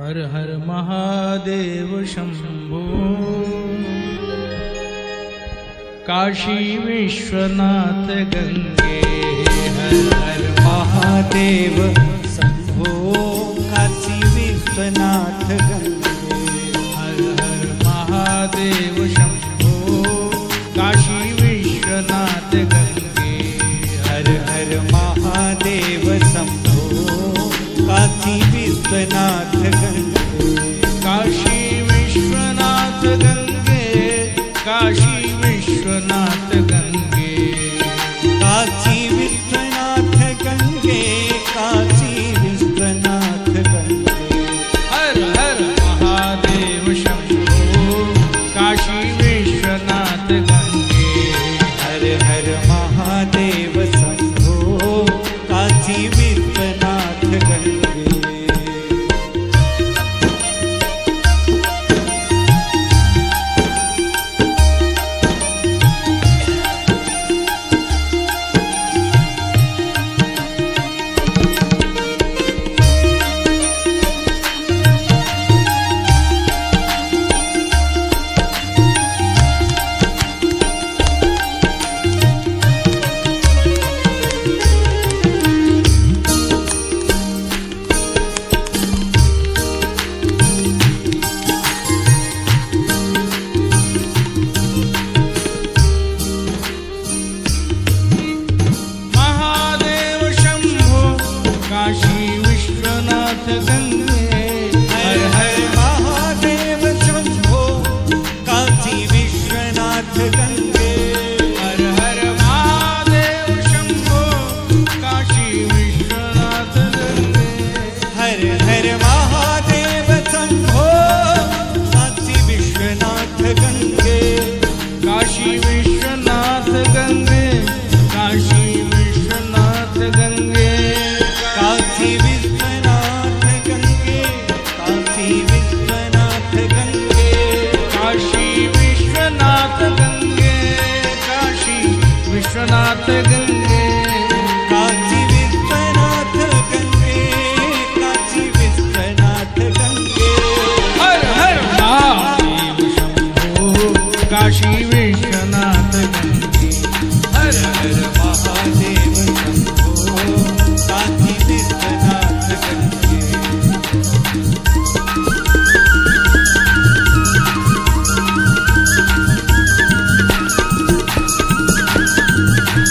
हर हर Mahadev Shambho. Kashi Vishwanath Gange हर हर Mahadev Shambho. Kashi Vishwanath Gange हर हर Mahadev Shambho. Kashi Vishwanath Gange हर हर Mahadev Shambho. Kashi Vishwanath Gange Kashi Vishwanath Gange Kashi Vishwanath Gange Kashi Vishwanath Gange Kashi Vishwanath Gange हर हर Mahadev Shambho. Kashi Vishwanath Gange हर हर Mahadev Shambho. Kashi Vishwanath Gange Mahadev Shambho. Kashi Vishwanath Gange हर हर Mahadev Shambho. Kashi Vishwanath Gange हर हर Mahadev Shambho. Kashi Vishwanath Gange हर हर Mahadev Shambho. Kashi Vishwanath Gange Kashi Vishwanath Gange Kashi Vishwanath Gange Kashi Vishwanath Gange Kashi Vishwanath Gange Kashi Vishwanath Gange Kashi Vishwanath Gange